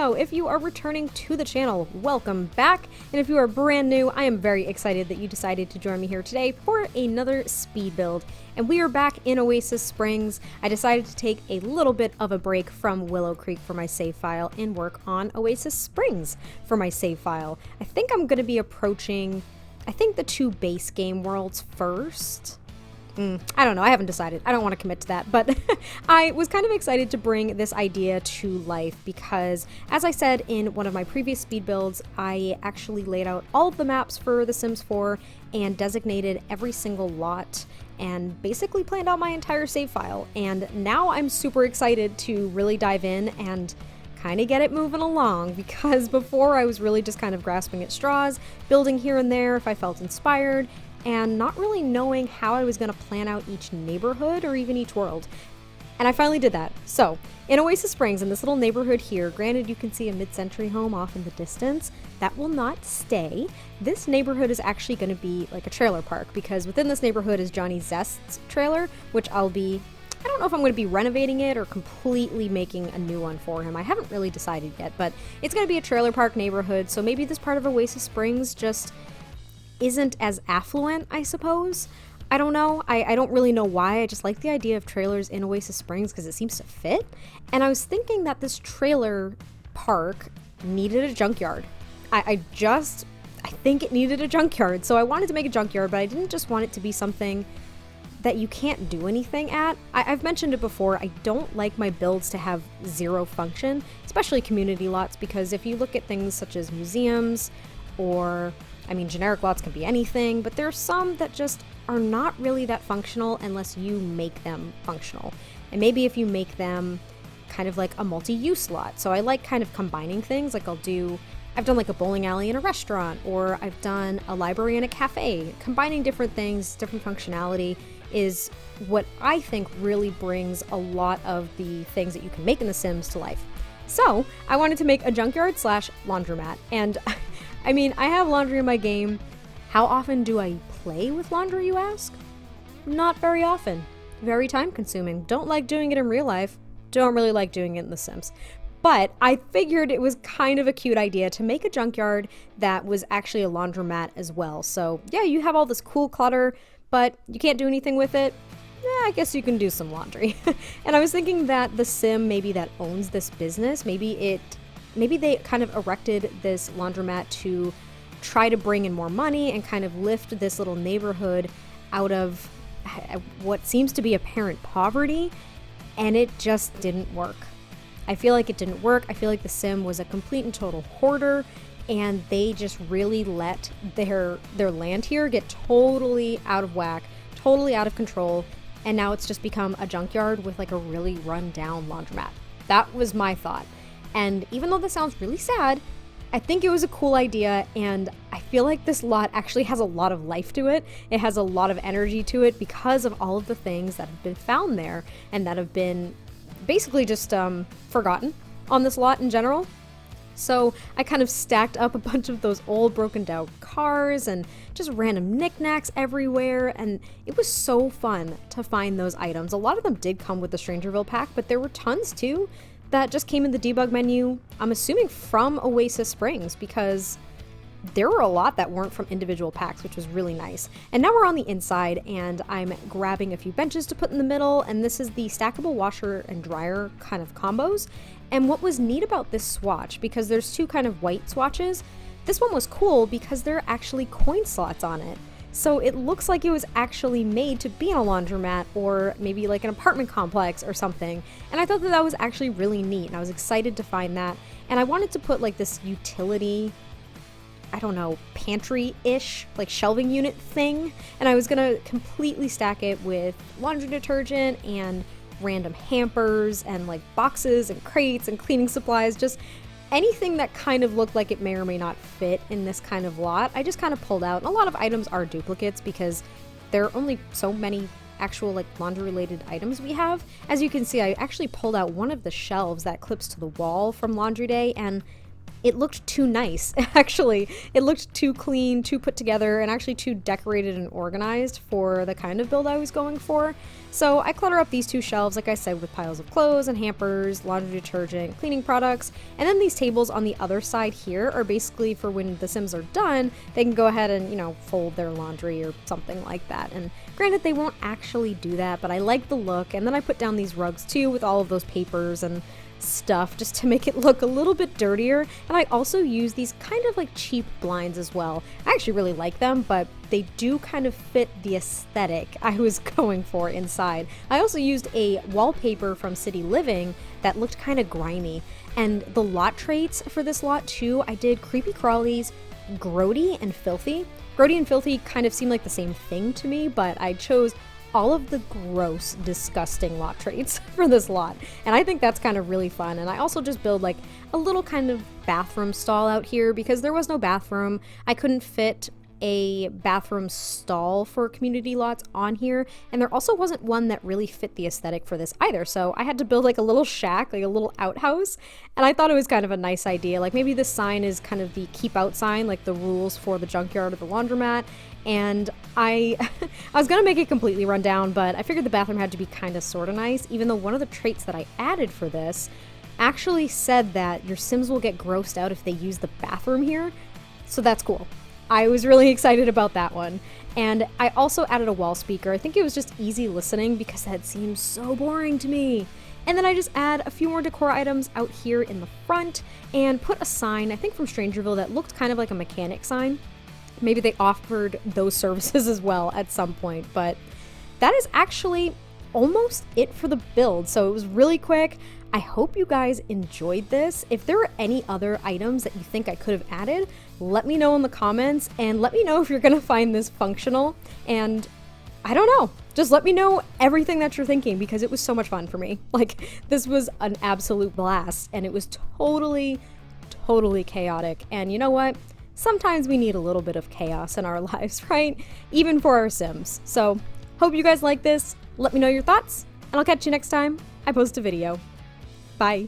MissSimReno. If you are returning to the channel, welcome back. And if you are brand new, I am very excited that you decided to join me here today for another speed build. And we are back in Oasis Springs. I decided to take a little bit of a break from Willow Creek for my save file and work on Oasis Springs for my save file. I think I'm going to be approaching, the two base game worlds first. I don't know, I haven't decided. I don't want to commit to that, but I was kind of excited to bring this idea to life because, as I said in one of my previous speed builds, I actually laid out all of the maps for The Sims 4 and designated every single lot and basically planned out my entire save file. And now I'm super excited to really dive in and kind of get it moving along, because before I was really just kind of grasping at straws, building here and there if I felt inspired, and not really knowing how I was going to plan out each neighborhood or even each world. And I finally did that. So, in Oasis Springs, in this little neighborhood here, granted you can see a mid-century home off in the distance, that will not stay. This neighborhood is actually going to be like a trailer park, because within this neighborhood is Johnny Zest's trailer, which I don't know if I'm going to be renovating it or completely making a new one for him. I haven't really decided yet, but it's going to be a trailer park neighborhood, so maybe this part of Oasis Springs just isn't as affluent, I suppose. I don't know. I don't really know why. I just like the idea of trailers in Oasis Springs because it seems to fit. And I was thinking that this trailer park needed a junkyard. I think it needed a junkyard. So I wanted to make a junkyard, but I didn't just want it to be something that you can't do anything at. I've mentioned it before, I don't like my builds to have zero function, especially community lots, because if you look at things such as museums or generic lots can be anything, but there are some that just are not really that functional unless you make them functional. And maybe if you make them kind of like a multi-use lot. So I like kind of combining things. Like I've done like a bowling alley and a restaurant, or I've done a library and a cafe. Combining different things, different functionality is what I think really brings a lot of the things that you can make in The Sims to life. So I wanted to make a junkyard / laundromat, and I have laundry in my game. How often do I play with laundry, you ask? Not very often. Very time consuming. Don't like doing it in real life. Don't really like doing it in The Sims. But I figured it was kind of a cute idea to make a junkyard that was actually a laundromat as well. So yeah, you have all this cool clutter, but you can't do anything with it. I guess you can do some laundry. And I was thinking that the Sim maybe that owns this business, maybe they kind of erected this laundromat to try to bring in more money and kind of lift this little neighborhood out of what seems to be apparent poverty, and it just didn't work. I feel like it didn't work. I feel like the Sim was a complete and total hoarder, and they just really let their land here get totally out of whack, totally out of control, and now it's just become a junkyard with like a really run down laundromat. That was my thought. And even though this sounds really sad, I think it was a cool idea, and I feel like this lot actually has a lot of life to it. It has a lot of energy to it because of all of the things that have been found there and that have been basically just forgotten on this lot in general. So I kind of stacked up a bunch of those old broken down cars and just random knickknacks everywhere, and it was so fun to find those items. A lot of them did come with the Strangerville pack, but there were tons too that just came in the debug menu, I'm assuming from Oasis Springs, because there were a lot that weren't from individual packs, which was really nice. And now we're on the inside, and I'm grabbing a few benches to put in the middle, and this is the stackable washer and dryer kind of combos. And what was neat about this swatch, because there's two kind of white swatches, this one was cool because there are actually coin slots on it. So it looks like it was actually made to be in a laundromat or maybe like an apartment complex or something. And I thought that that was actually really neat, and I was excited to find that. And I wanted to put like this utility, I don't know, pantry-ish, like shelving unit thing. And I was gonna completely stack it with laundry detergent and random hampers and like boxes and crates and cleaning supplies, just anything that kind of looked like it may or may not fit in this kind of lot. I just kind of pulled out, and a lot of items are duplicates because there are only so many actual like laundry related items we have. As you can see, I actually pulled out one of the shelves that clips to the wall from Laundry Day, and it looked too nice. Actually, it looked too clean, too put together, and actually too decorated and organized for the kind of build I was going for. So I clutter up these two shelves, like I said, with piles of clothes and hampers, laundry detergent, cleaning products, and then these tables on the other side here are basically for when the Sims are done, they can go ahead and, you know, fold their laundry or something like that. And granted, they won't actually do that, but I like the look. And then I put down these rugs too with all of those papers and stuff just to make it look a little bit dirtier. And I also use these kind of like cheap blinds as well. I actually really like them, but they do kind of fit the aesthetic I was going for inside. I also used a wallpaper from City Living that looked kind of grimy. And the lot traits for this lot too, I did creepy crawlies, grody, and filthy. Grody and filthy kind of seem like the same thing to me, but I chose all of the gross, disgusting lot traits for this lot. And I think that's kind of really fun. And I also just build like a little kind of bathroom stall out here because there was no bathroom. I couldn't fit a bathroom stall for community lots on here, and there also wasn't one that really fit the aesthetic for this either, so I had to build like a little shack, like a little outhouse, and I thought it was kind of a nice idea. Like maybe this sign is kind of the keep out sign, like the rules for the junkyard or the laundromat. And I was gonna make it completely run down, but I figured the bathroom had to be kind of sort of nice, even though one of the traits that I added for this actually said that your Sims will get grossed out if they use the bathroom here, so that's cool. I was really excited about that one. And I also added a wall speaker. I think it was just easy listening because that seems so boring to me. And then I just add a few more decor items out here in the front and put a sign, I think from Strangerville, that looked kind of like a mechanic sign. Maybe they offered those services as well at some point, but that is actually almost it for the build. So it was really quick. I hope you guys enjoyed this. If there are any other items that you think I could have added, let me know in the comments, and let me know if you're gonna find this functional. And I don't know, just let me know everything that you're thinking, because it was so much fun for me. Like, this was an absolute blast, and it was totally chaotic. And you know what? Sometimes we need a little bit of chaos in our lives, right? Even for our Sims. So, hope you guys like this. Let me know your thoughts, and I'll catch you next time I post a video. Bye.